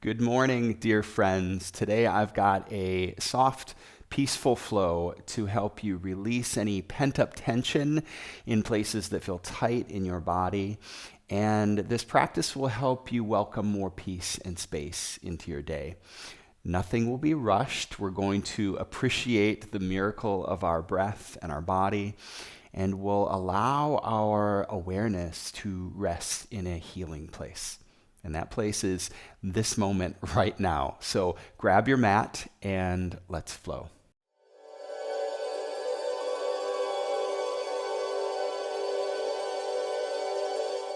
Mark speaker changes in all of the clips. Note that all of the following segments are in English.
Speaker 1: Good morning, dear friends. Today I've got a soft, peaceful flow to help you release any pent-up tension in places that feel tight in your body. And this practice will help you welcome more peace and space into your day. Nothing will be rushed. We're going to appreciate the miracle of our breath and our body, and we'll allow our awareness to rest in a healing place. And that place is this moment right now. So grab your mat and let's flow.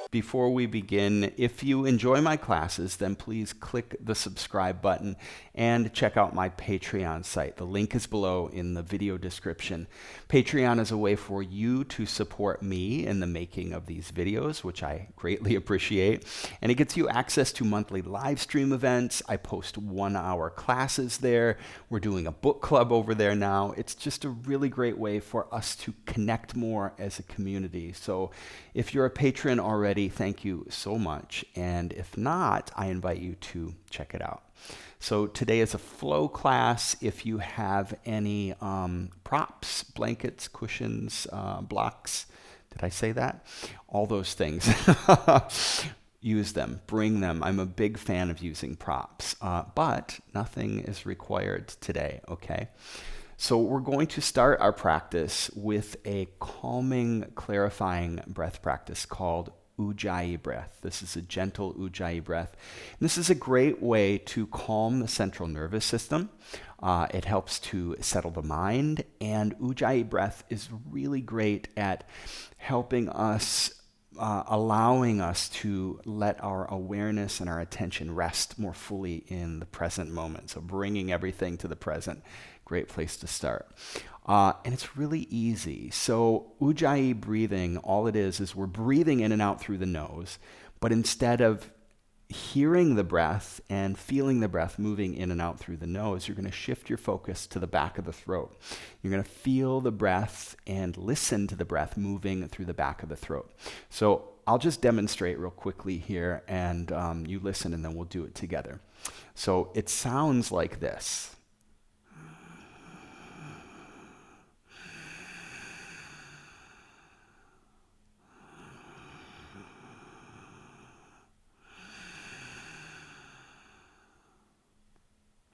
Speaker 1: Before we begin, if you enjoy my classes, then please click the subscribe button and check out my Patreon site. The link is below in the video description. Patreon is a way for you to support me in the making of these videos, which I greatly appreciate. And it gets you access to monthly live stream events. I post 1-hour classes there. We're doing a book club over there now. It's just a really great way for us to connect more as a community. So if you're a patron already, thank you so much. And if not, I invite you to check it out. So today is a flow class. If you have any props, blankets, cushions, blocks, did I say that? All those things. Use them, bring them. I'm a big fan of using props, but nothing is required today, okay? So we're going to start our practice with a calming, clarifying breath practice called Ujjayi breath. This is a gentle Ujjayi breath. And this is a great way to calm the central nervous system. It helps to settle the mind, and Ujjayi breath is really great at helping us, allowing us to let our awareness and our attention rest more fully in the present moment. So bringing everything to the present, great place to start. And it's really easy. So Ujjayi breathing, all it is we're breathing in and out through the nose, but instead of hearing the breath and feeling the breath moving in and out through the nose, you're going to shift your focus to the back of the throat. You're going to feel the breath and listen to the breath moving through the back of the throat. So I'll just demonstrate real quickly here, and you listen, and then we'll do it together. So it sounds like this.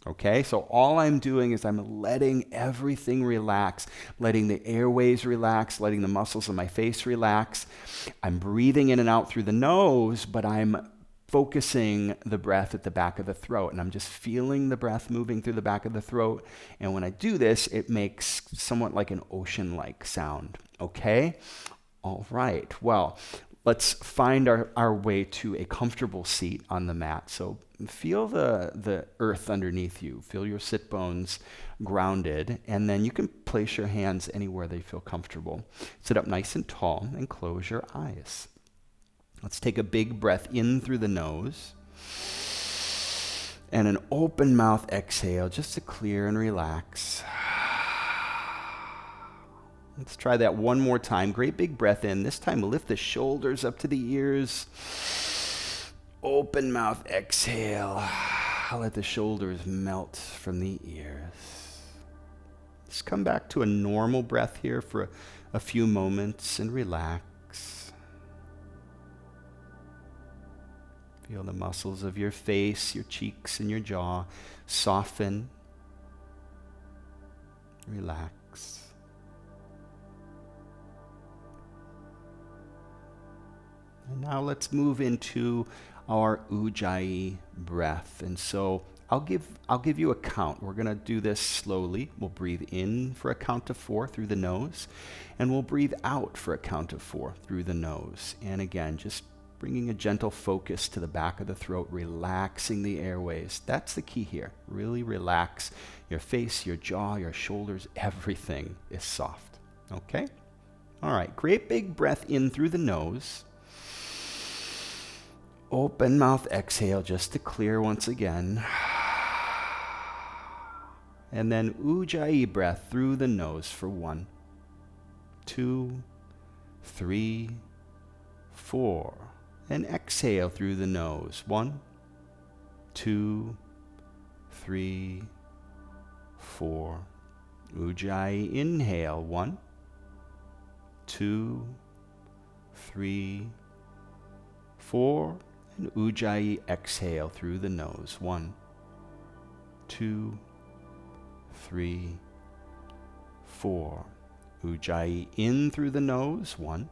Speaker 1: Okay, so all I'm doing is I'm letting everything relax, letting the airways relax, letting the muscles of my face relax. I'm breathing in and out through the nose, but I'm focusing the breath at the back of the throat, and I'm just feeling the breath moving through the back of the throat. And when I do this, it makes somewhat like an ocean-like sound. Okay? All right, well, let's find our way to a comfortable seat on the mat. So feel the earth underneath you. Feel your sit bones grounded, and then you can place your hands anywhere they feel comfortable. Sit up nice and tall and close your eyes. Let's take a big breath in through the nose and an open mouth exhale just to clear and relax. Let's try that one more time. Great big breath in. This time lift the shoulders up to the ears. Open mouth exhale. Let the shoulders melt from the ears. Just come back to a normal breath here for a few moments and relax. Feel the muscles of your face, your cheeks, and your jaw soften. Relax. And now let's move into our Ujjayi breath. And so I'll give you a count. We're going to do this slowly. We'll breathe in for a count of 4 through the nose, and we'll breathe out for a count of 4 through the nose. And again, just bringing a gentle focus to the back of the throat, relaxing the airways. That's the key here. Really relax your face, your jaw, your shoulders. Everything is soft. Okay? All right. Great big breath in through the nose. Open mouth exhale just to clear once again. And then Ujjayi breath through the nose for 1, 2, 3, 4. And exhale through the nose. 1, 2, 3, 4. Ujjayi, inhale. 1, 2, 3, 4. And Ujjayi, exhale through the nose. 1, 2, 3, 4. Ujjayi, in through the nose. 1,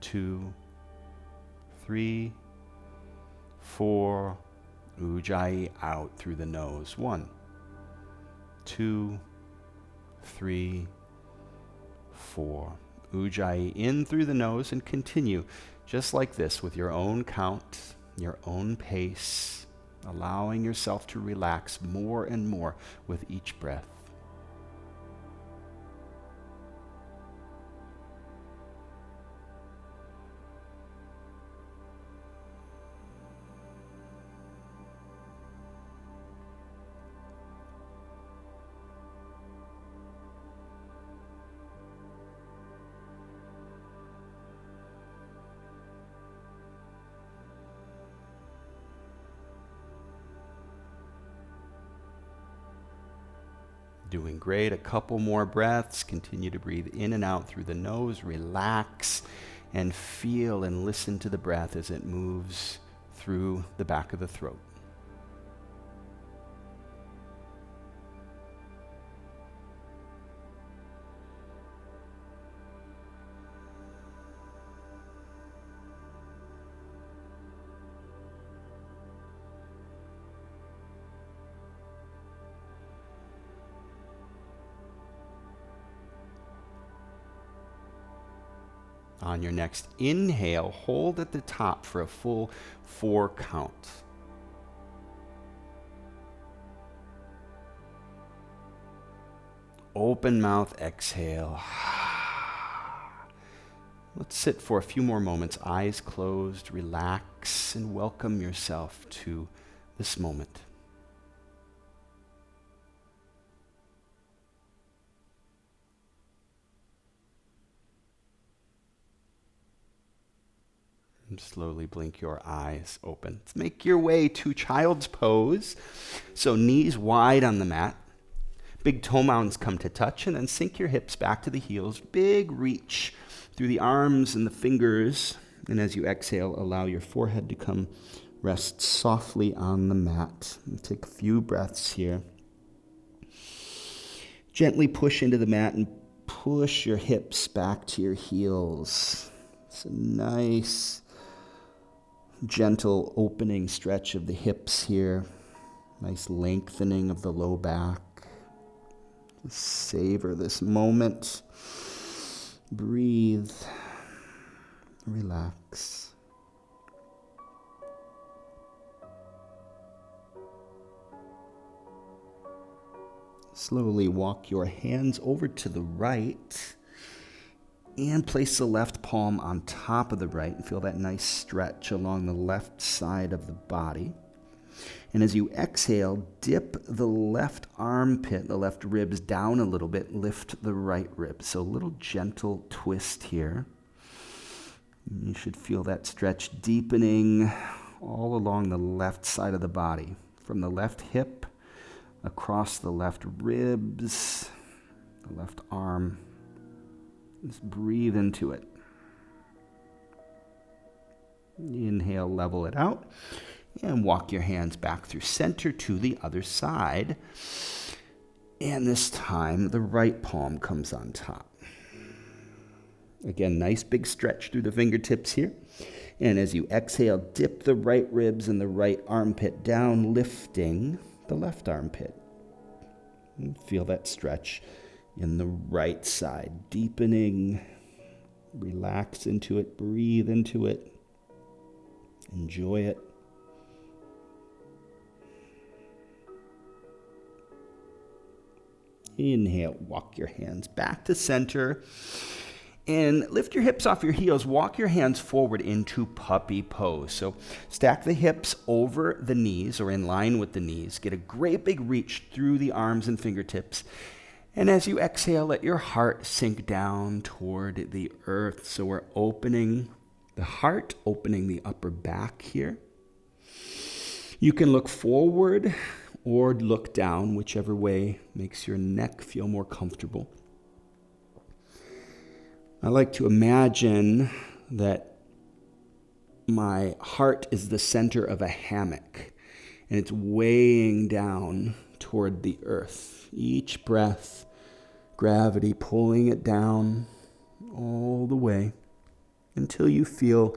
Speaker 1: 2, 3, 4. Ujjayi, out through the nose. 1, 2, 3, 4. Ujjayi, in through the nose, and continue just like this with your own count, your own pace, allowing yourself to relax more and more with each breath. Doing great. A couple more breaths. Continue to breathe in and out through the nose. Relax and feel and listen to the breath as it moves through the back of the throat. On your next inhale, hold at the top for a full 4 count. Open mouth, exhale. Let's sit for a few more moments, eyes closed, relax, and welcome yourself to this moment. And slowly blink your eyes open. Let's make your way to child's pose. So knees wide on the mat. Big toe mounds come to touch, and then sink your hips back to the heels. Big reach through the arms and the fingers. And as you exhale, allow your forehead to come rest softly on the mat. And take a few breaths here. Gently push into the mat and push your hips back to your heels. It's a nice, gentle opening stretch of the hips here. Nice lengthening of the low back. Just savor this moment. Breathe. Relax. Slowly walk your hands over to the right and place the left palm on top of the right and feel that nice stretch along the left side of the body. And as you exhale, dip the left armpit, the left ribs down a little bit, lift the right rib. So a little gentle twist here. You should feel that stretch deepening all along the left side of the body, from the left hip, across the left ribs, the left arm. Just breathe into it. Inhale, level it out. And walk your hands back through center to the other side. And this time, the right palm comes on top. Again, nice big stretch through the fingertips here. And as you exhale, dip the right ribs and the right armpit down, lifting the left armpit. And feel that stretch in the right side, deepening. Relax into it, breathe into it, enjoy it. Inhale, walk your hands back to center and lift your hips off your heels. Walk your hands forward into puppy pose. So stack the hips over the knees or in line with the knees. Get a great big reach through the arms and fingertips. And as you exhale, let your heart sink down toward the earth. So we're opening the heart, opening the upper back here. You can look forward or look down, whichever way makes your neck feel more comfortable. I like to imagine that my heart is the center of a hammock, and it's weighing down toward the earth. Each breath, gravity pulling it down all the way until you feel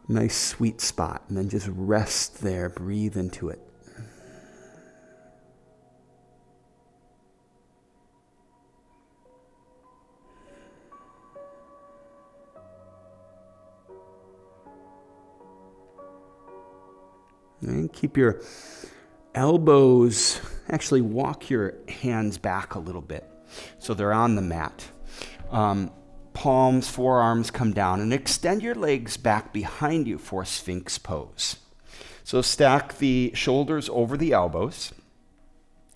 Speaker 1: a nice sweet spot, and then just rest there, breathe into it. And keep your elbows, actually walk your hands back a little bit so they're on the mat. Palms, forearms come down, and extend your legs back behind you for Sphinx pose. So stack the shoulders over the elbows,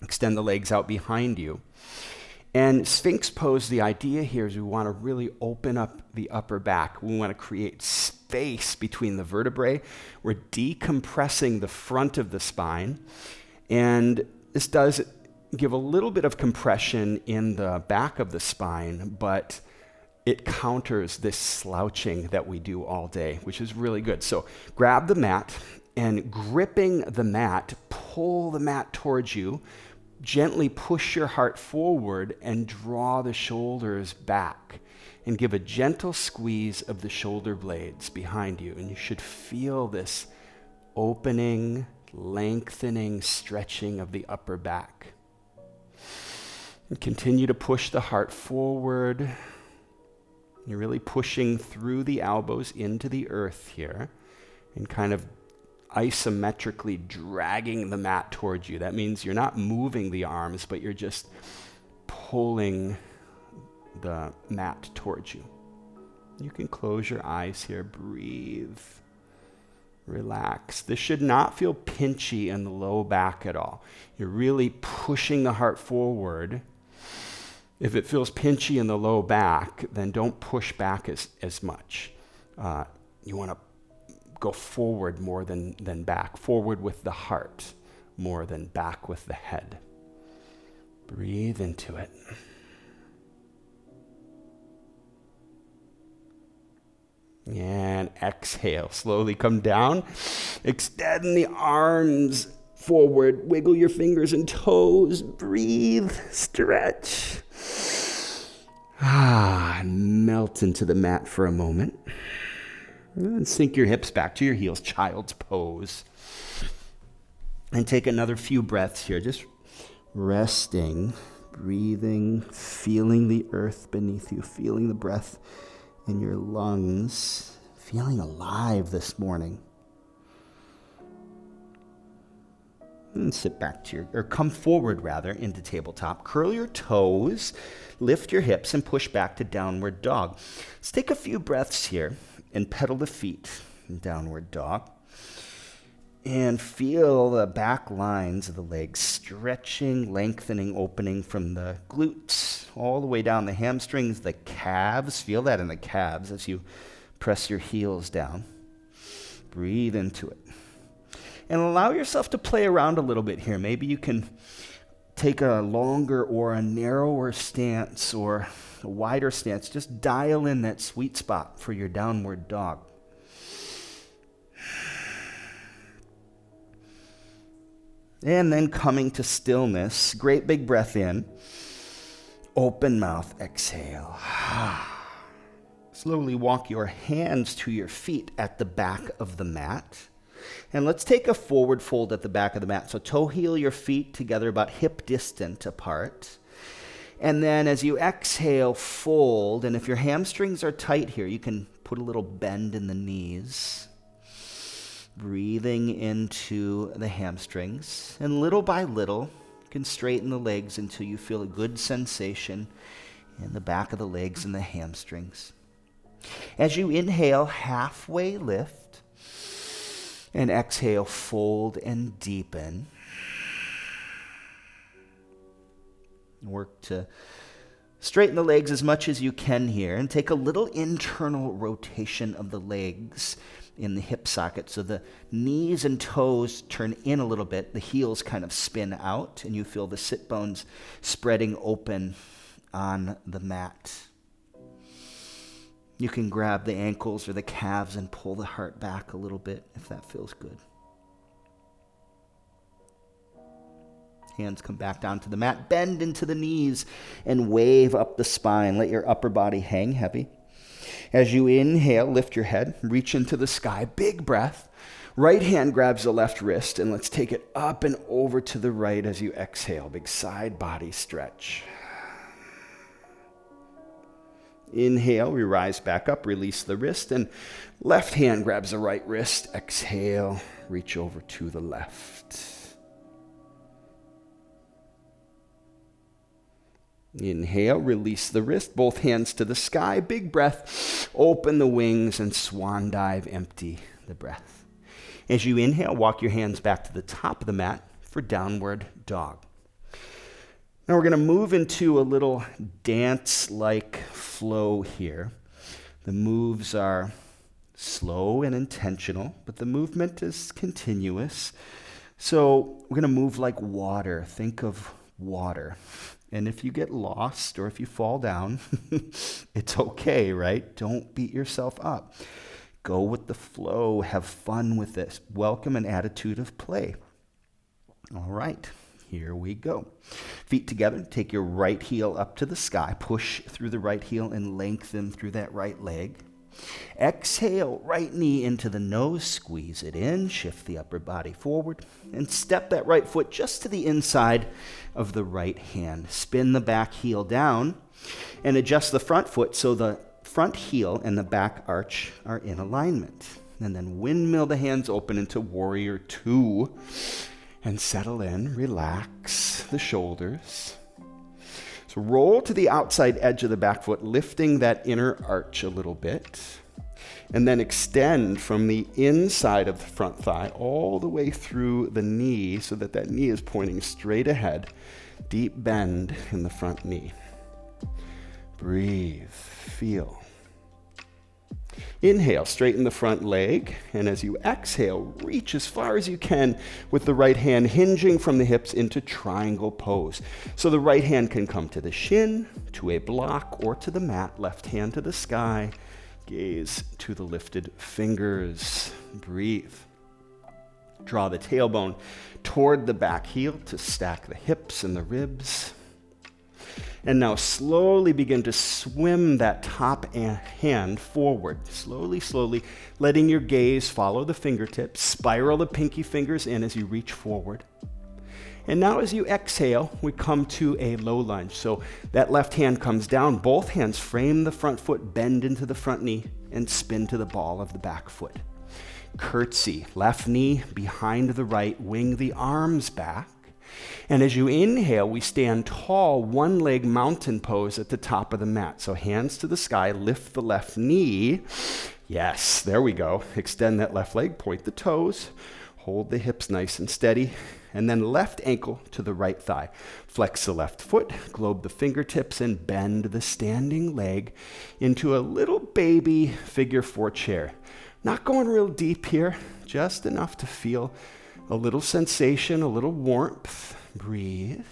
Speaker 1: extend the legs out behind you. And Sphinx pose, the idea here is we want to really open up the upper back. We want to create space between the vertebrae. We're decompressing the front of the spine. And this does give a little bit of compression in the back of the spine, but it counters this slouching that we do all day, which is really good. So grab the mat, and gripping the mat, pull the mat towards you. Gently push your heart forward and draw the shoulders back, and give a gentle squeeze of the shoulder blades behind you. And you should feel this opening, lengthening, stretching of the upper back. And continue to push the heart forward. You're really pushing through the elbows into the earth here, and kind of isometrically dragging the mat towards you. That means you're not moving the arms, but you're just pulling the mat towards you. You can close your eyes here, breathe, relax. This should not feel pinchy in the low back at all. You're really pushing the heart forward. If it feels pinchy in the low back, then don't push back as much. You want to go forward more than back. Forward with the heart more than back with the head. Breathe into it. And exhale. Slowly come down. Extend the arms forward. Wiggle your fingers and toes. Breathe. Stretch. Melt into the mat for a moment. And sink your hips back to your heels, child's pose. And take another few breaths here, just resting, breathing, feeling the earth beneath you, feeling the breath in your lungs, feeling alive this morning. And sit back to or come forward rather into tabletop. Curl your toes, lift your hips, and push back to downward dog. Let's take a few breaths here and pedal the feet in downward dog. And feel the back lines of the legs stretching, lengthening, opening from the glutes all the way down the hamstrings, the calves. Feel that in the calves as you press your heels down. Breathe into it. And allow yourself to play around a little bit here. Maybe you can take a longer or a narrower stance or a wider stance. Just dial in that sweet spot for your downward dog. And then coming to stillness, great big breath in, open mouth, exhale. Slowly walk your hands to your feet at the back of the mat. And let's take a forward fold at the back of the mat. So toe heel your feet together about hip distant apart. And then as you exhale, fold. And if your hamstrings are tight here, you can put a little bend in the knees. Breathing into the hamstrings. And little by little, you can straighten the legs until you feel a good sensation in the back of the legs and the hamstrings. As you inhale, halfway lift. And exhale, fold and deepen. Work to straighten the legs as much as you can here, and take a little internal rotation of the legs
Speaker 2: in the hip socket. So the knees and toes turn in a little bit. The heels kind of spin out, and you feel the sit bones spreading open on the mat. You can grab the ankles or the calves and pull the heart back a little bit if that feels good. Hands come back down to the mat. Bend into the knees and wave up the spine. Let your upper body hang heavy. As you inhale, lift your head, reach into the sky. Big breath. Right hand grabs the left wrist, and let's take it up and over to the right as you exhale. Big side body stretch. Inhale, we rise back up, release the wrist, and left hand grabs the right wrist. Exhale, reach over to the left. Inhale, release the wrist, both hands to the sky. Big breath, open the wings and swan dive, empty the breath. As you inhale, walk your hands back to the top of the mat for downward dog. Now we're going to move into a little dance-like flow here. The moves are slow and intentional, but the movement is continuous. So we're going to move like water. Think of water. And if you get lost or if you fall down, it's okay, right? Don't beat yourself up. Go with the flow. Have fun with this. Welcome an attitude of play. All right. Here we go. Feet together. Take your right heel up to the sky. Push through the right heel and lengthen through that right leg. Exhale, right knee into the nose. Squeeze it in. Shift the upper body forward. And step that right foot just to the inside of the right hand. Spin the back heel down and adjust the front foot so the front heel and the back arch are in alignment. And then windmill the hands open into warrior two. And settle in, relax the shoulders. So roll to the outside edge of the back foot, lifting that inner arch a little bit. And then extend from the inside of the front thigh all the way through the knee so that that knee is pointing straight ahead. Deep bend in the front knee. Breathe, feel. Inhale, straighten the front leg, and as you exhale, reach as far as you can with the right hand hinging from the hips into triangle pose. So the right hand can come to the shin, to a block, or to the mat. Left hand to the sky, gaze to the lifted fingers. Breathe. Draw the tailbone toward the back heel to stack the hips and the ribs. And now slowly begin to swim that top hand forward. Slowly, slowly, letting your gaze follow the fingertips. Spiral the pinky fingers in as you reach forward. And now as you exhale, we come to a low lunge. So that left hand comes down. Both hands frame the front foot, bend into the front knee, and spin to the ball of the back foot. Curtsy, left knee behind the right, wing the arms back. And as you inhale, we stand tall, one leg mountain pose at the top of the mat. So hands to the sky, lift the left knee. Yes, there we go. Extend that left leg, point the toes, hold the hips nice and steady, and then left ankle to the right thigh. Flex the left foot, globe the fingertips, and bend the standing leg into a little baby figure four chair. Not going real deep here, just enough to feel a little sensation, a little warmth. Breathe.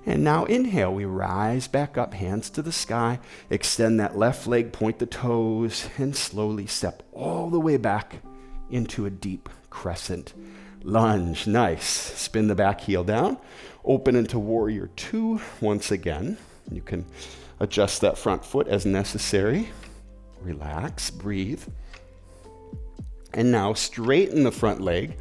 Speaker 2: And now inhale, we rise back up, hands to the sky, extend that left leg, point the toes, and slowly step all the way back into a deep crescent lunge. Nice. Spin the back heel down, open into warrior two once again. You can adjust that front foot as necessary. Relax, breathe. And now straighten the front leg.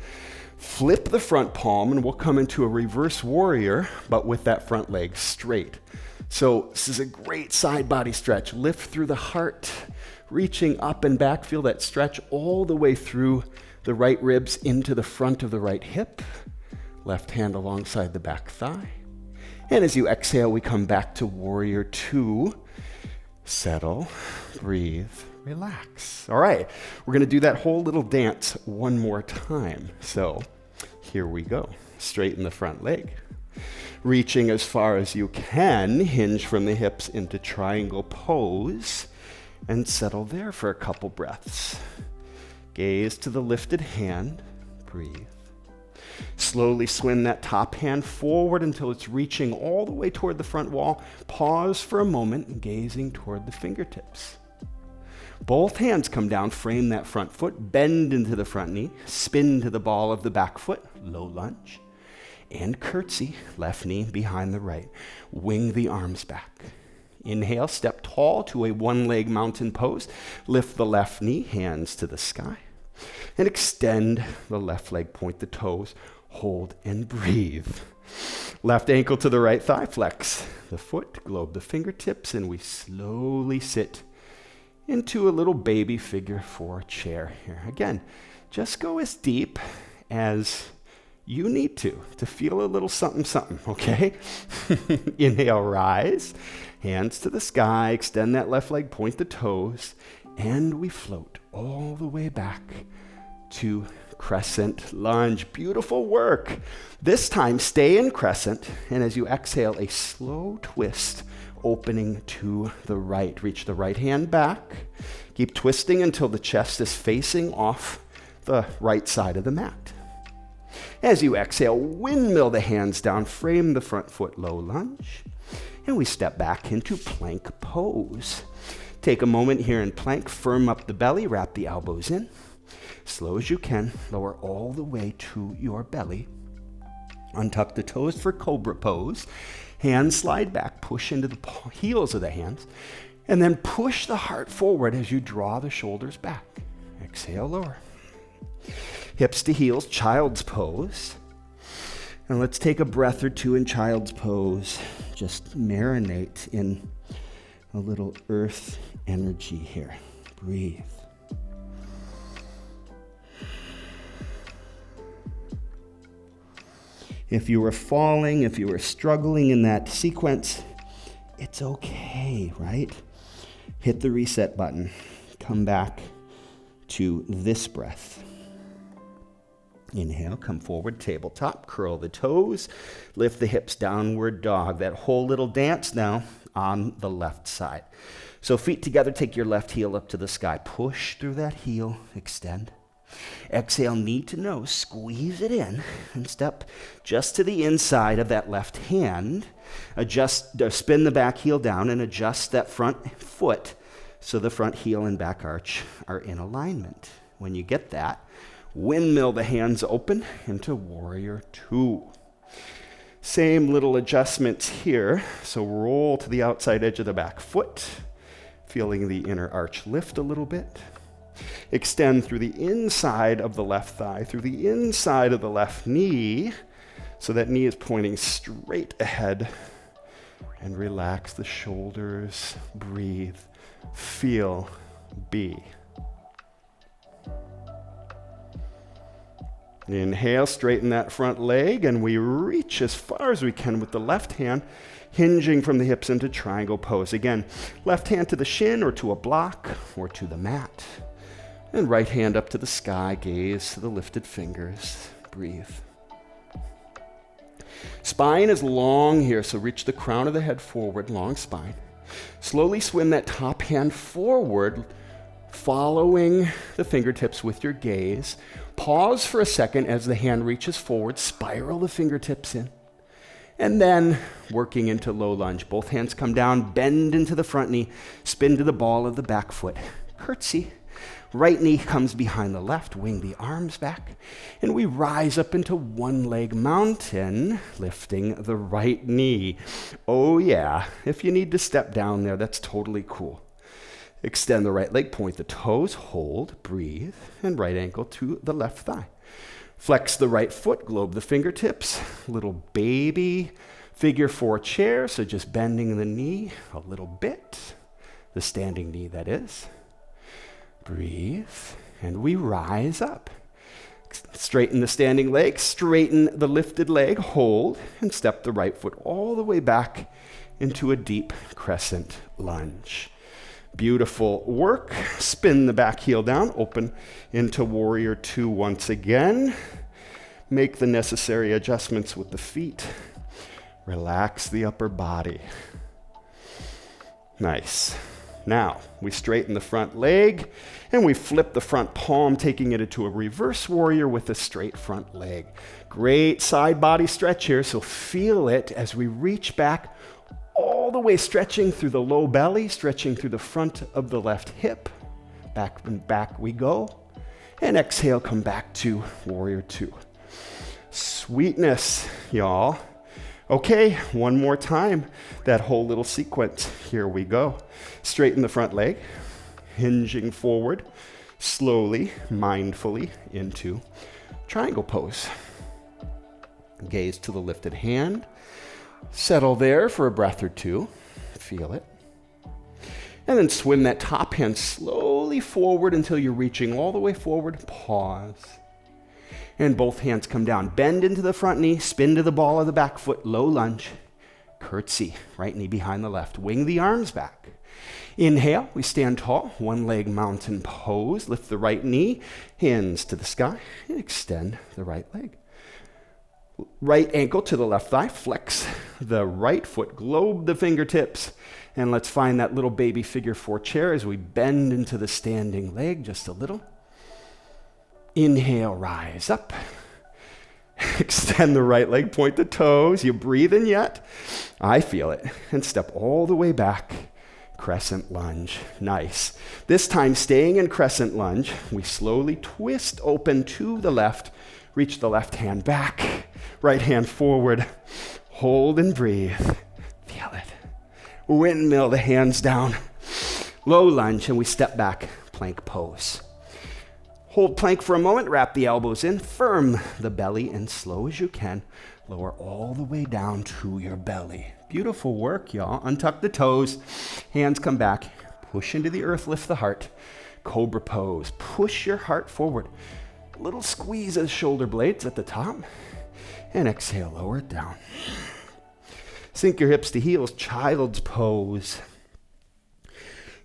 Speaker 2: Flip the front palm and we'll come into a reverse warrior, but with that front leg straight. So this is a great side body stretch. Lift through the heart, reaching up and back. Feel that stretch all the way through the right ribs into the front of the right hip. Left hand alongside the back thigh. And as you exhale, we come back to warrior two. Settle, breathe, relax. All right, we're going to do that whole little dance one more time. So here we go. Straighten the front leg. Reaching as far as you can, hinge from the hips into triangle pose, and settle there for a couple breaths. Gaze to the lifted hand. Breathe. Slowly swing that top hand forward until it's reaching all the way toward the front wall. Pause for a moment, gazing toward the fingertips. Both hands come down, frame that front foot, bend into the front knee, spin to the ball of the back foot, low lunge, and curtsy, left knee behind the right. Wing the arms back. Inhale, step tall to a one-leg mountain pose. Lift the left knee, hands to the sky. And extend the left leg, point the toes, hold and breathe. Left ankle to the right thigh, flex the foot, globe the fingertips, and we slowly sit into a little baby figure 4 chair here. Again, just go as deep as you need to feel a little something, something, okay? Inhale, rise, hands to the sky, extend that left leg, point the toes, and we float all the way back to crescent lunge. Beautiful work. This time, stay in crescent, and as you exhale, a slow twist, opening to the right. Reach the right hand back. Keep twisting until the chest is facing off the right side of the mat. As you exhale, windmill the hands down, frame the front foot, low lunge, and we step back into plank pose. Take a moment here in plank, firm up the belly, wrap the elbows in. Slow as you can, lower all the way to your belly. Untuck the toes for cobra pose. Hands slide back, push into the heels of the hands, and then push the heart forward as you draw the shoulders back. Exhale, lower. Hips to heels, child's pose. And let's take a breath or two in child's pose. Just marinate in a little earth energy here. Breathe. If you were falling, if you were struggling in that sequence, it's okay, right? Hit the reset button. Come back to this breath. Inhale, come forward, tabletop, curl the toes, lift the hips, downward dog. That whole little dance now on the left side. So feet together, take your left heel up to the sky. Push through that heel, extend. Exhale, knee to nose, squeeze it in, and step just to the inside of that left hand. Spin the back heel down and adjust that front foot so the front heel and back arch are in alignment. When you get that, windmill the hands open into warrior 2. Same little adjustments here. So roll to the outside edge of the back foot, feeling the inner arch lift a little bit. Extend through the inside of the left thigh, through the inside of the left knee, so that knee is pointing straight ahead. And relax the shoulders, breathe, feel, be. Inhale, straighten that front leg, and we reach as far as we can with the left hand, hinging from the hips into triangle pose. Again, left hand to the shin or to a block or to the mat. And right hand up to the sky, gaze to the lifted fingers. Breathe. Spine is long here, so reach the crown of the head forward, long spine. Slowly swim that top hand forward, following the fingertips with your gaze. Pause for a second as the hand reaches forward, spiral the fingertips in. And then working into low lunge. Both hands come down, bend into the front knee, spin to the ball of the back foot. Curtsy. Right knee comes behind the left, wing the arms back, and we rise up into one-leg mountain, lifting the right knee. Oh yeah, if you need to step down there, that's totally cool. Extend the right leg, point the toes, hold, breathe, and right ankle to the left thigh. Flex the right foot, globe the fingertips, little baby figure 4 chair, so just bending the knee a little bit, the standing knee that is. Breathe, and we rise up. Straighten the standing leg, straighten the lifted leg, hold, and step the right foot all the way back into a deep crescent lunge. Beautiful work. Spin the back heel down, open into warrior 2 once again. Make the necessary adjustments with the feet. Relax the upper body. Nice. Now, we straighten the front leg, and we flip the front palm, taking it into a reverse warrior with a straight front leg. Great side body stretch here, so feel it as we reach back all the way, stretching through the low belly, stretching through the front of the left hip. Back and back we go. And exhale, come back to warrior two. Sweetness, y'all. Okay, one more time, that whole little sequence. Here we go. Straighten the front leg, hinging forward, slowly, mindfully into triangle pose. Gaze to the lifted hand. Settle there for a breath or two. Feel it. And then swim that top hand slowly forward until you're reaching all the way forward. Pause. And both hands come down. Bend into the front knee, spin to the ball of the back foot, low lunge, curtsy, right knee behind the left. Wing the arms back. Inhale, we stand tall, one leg mountain pose. Lift the right knee, hands to the sky, and extend the right leg. Right ankle to the left thigh, flex the right foot, globe the fingertips, and let's find that little baby figure four chair as we bend into the standing leg just a little. Inhale, rise up. Extend the right leg, point the toes. You breathing yet? I feel it. And step all the way back. Crescent lunge. Nice. This time, staying in crescent lunge, we slowly twist open to the left. Reach the left hand back. Right hand forward. Hold and breathe. Feel it. Windmill the hands down. Low lunge, and we step back. Plank pose. Hold plank for a moment, wrap the elbows in, firm the belly, and slow as you can, lower all the way down to your belly. Beautiful work, y'all. Untuck the toes, hands come back, push into the earth, lift the heart. Cobra pose, push your heart forward. Little squeeze of the shoulder blades at the top, and exhale, lower it down. Sink your hips to heels, child's pose.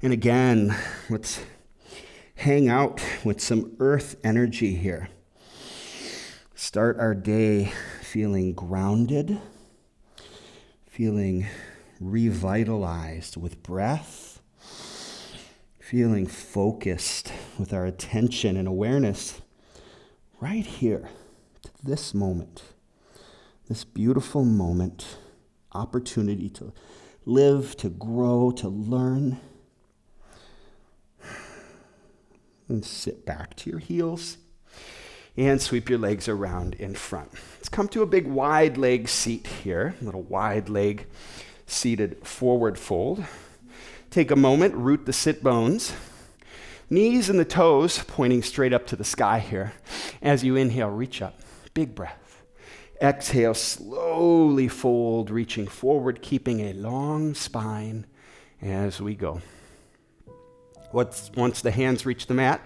Speaker 2: And again, let's hang out with some earth energy here. Start our day feeling grounded, feeling revitalized with breath, feeling focused with our attention and awareness right here to this moment, this beautiful moment, opportunity to live, to grow, to learn. And sit back to your heels and sweep your legs around in front. Let's come to a big wide leg seat here, little wide leg seated forward fold. Take a moment, root the sit bones, knees and the toes pointing straight up to the sky here. As you inhale, reach up, big breath. Exhale, slowly fold, reaching forward, keeping a long spine as we go. Once the hands reach the mat,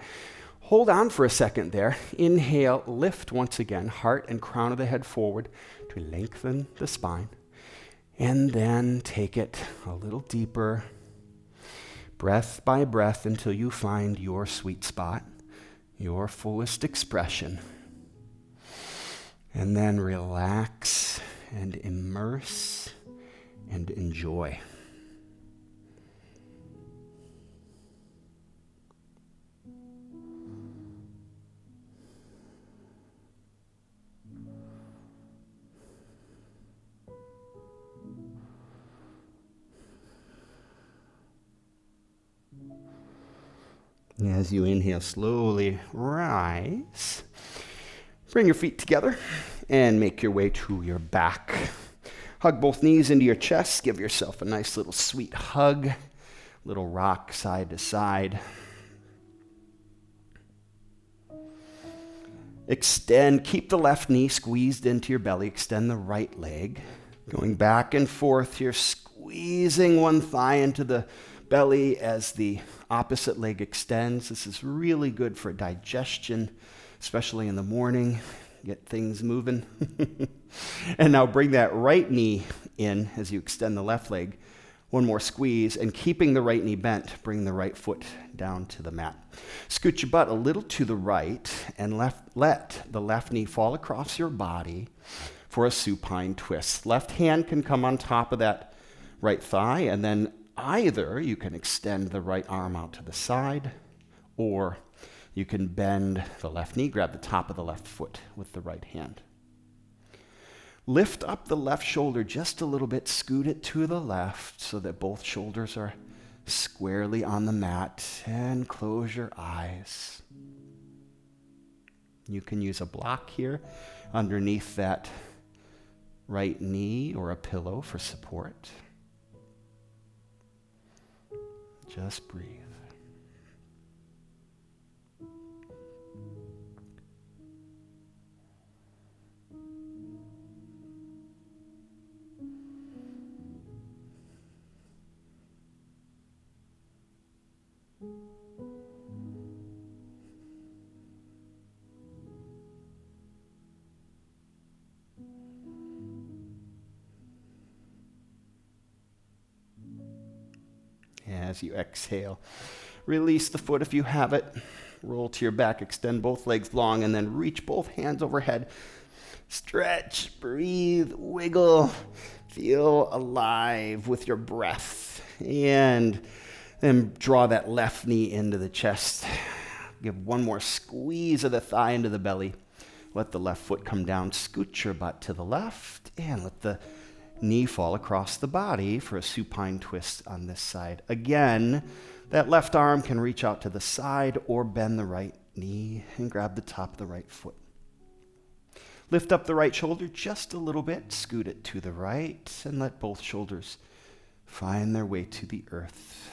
Speaker 2: hold on for a second there. Inhale, lift once again, heart and crown of the head forward to lengthen the spine. And then take it a little deeper, breath by breath, until you find your sweet spot, your fullest expression. And then relax and immerse and enjoy. As you inhale, slowly rise. Bring your feet together and make your way to your back. Hug both knees into your chest. Give yourself a nice little sweet hug. Little rock side to side. Extend. Keep the left knee squeezed into your belly. Extend the right leg. Going back and forth. You're squeezing one thigh into the belly as the opposite leg extends. This is really good for digestion, especially in the morning. Get things moving. And now bring that right knee in as you extend the left leg. One more squeeze, and keeping the right knee bent, bring the right foot down to the mat. Scoot your butt a little to the right and let the left knee fall across your body for a supine twist. Left hand can come on top of that right thigh, and then Either you can extend the right arm out to the side, or you can bend the left knee, grab the top of the left foot with the right hand. Lift up the left shoulder just a little bit, scoot it to the left so that both shoulders are squarely on the mat, and close your eyes. You can use a block here underneath that right knee or a pillow for support. Just breathe. As you exhale, release the foot if you have it. Roll to your back, extend both legs long, and then reach both hands overhead. Stretch, breathe, wiggle, feel alive with your breath. And then draw that left knee into the chest. Give one more squeeze of the thigh into the belly. Let the left foot come down. Scoot your butt to the left, and let the knee fall across the body for a supine twist on this side. Again, that left arm can reach out to the side or bend the right knee and grab the top of the right foot. Lift up the right shoulder just a little bit, scoot it to the right, and let both shoulders find their way to the earth.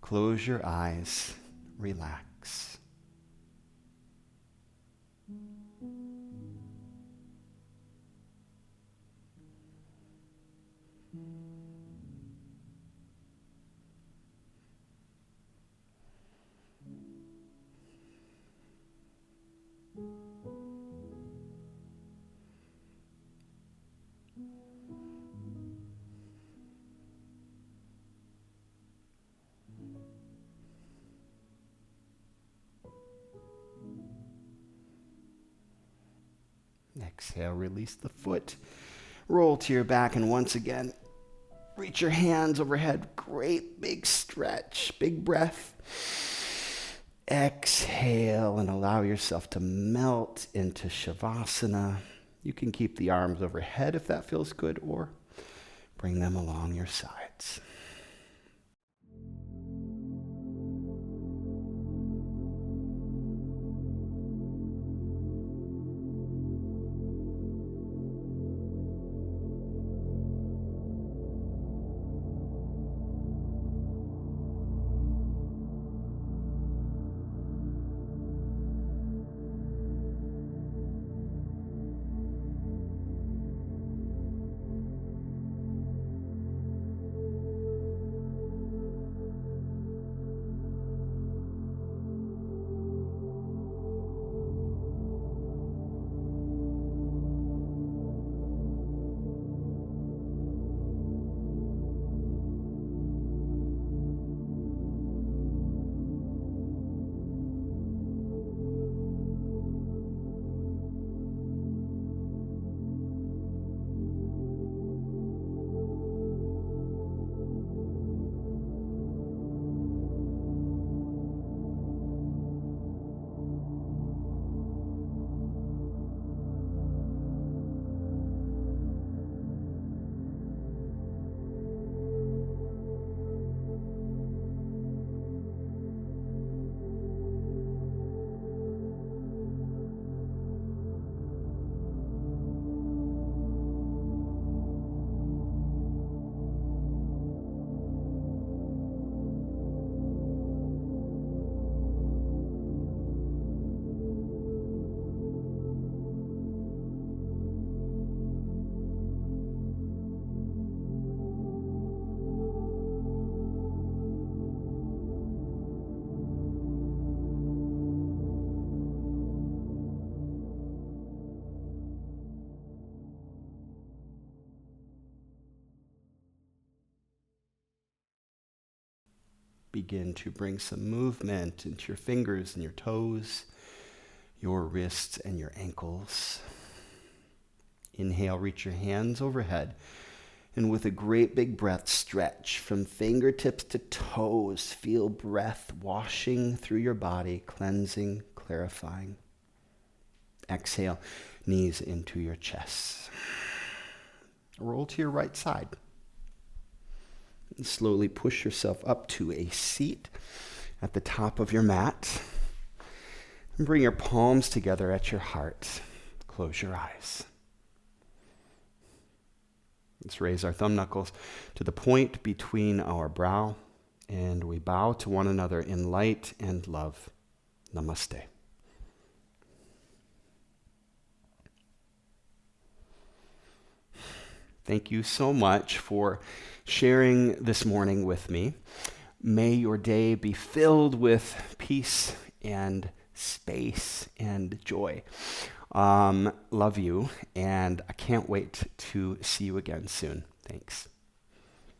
Speaker 2: Close your eyes, relax. Exhale, release the foot. Roll to your back, and once again, reach your hands overhead. Great big stretch, big breath. Exhale and allow yourself to melt into Savasana. You can keep the arms overhead if that feels good, or bring them along your sides. Begin to bring some movement into your fingers and your toes, your wrists and your ankles. Inhale, reach your hands overhead. And with a great big breath, stretch from fingertips to toes. Feel breath washing through your body, cleansing, clarifying. Exhale, knees into your chest. Roll to your right side. And slowly push yourself up to a seat at the top of your mat. And bring your palms together at your heart. Close your eyes. Let's raise our thumb knuckles to the point between our brow, and we bow to one another in light and love. Namaste. Thank you so much for sharing this morning with me. May your day be filled with peace and space and joy. Love you, and I can't wait to see you again soon. Thanks.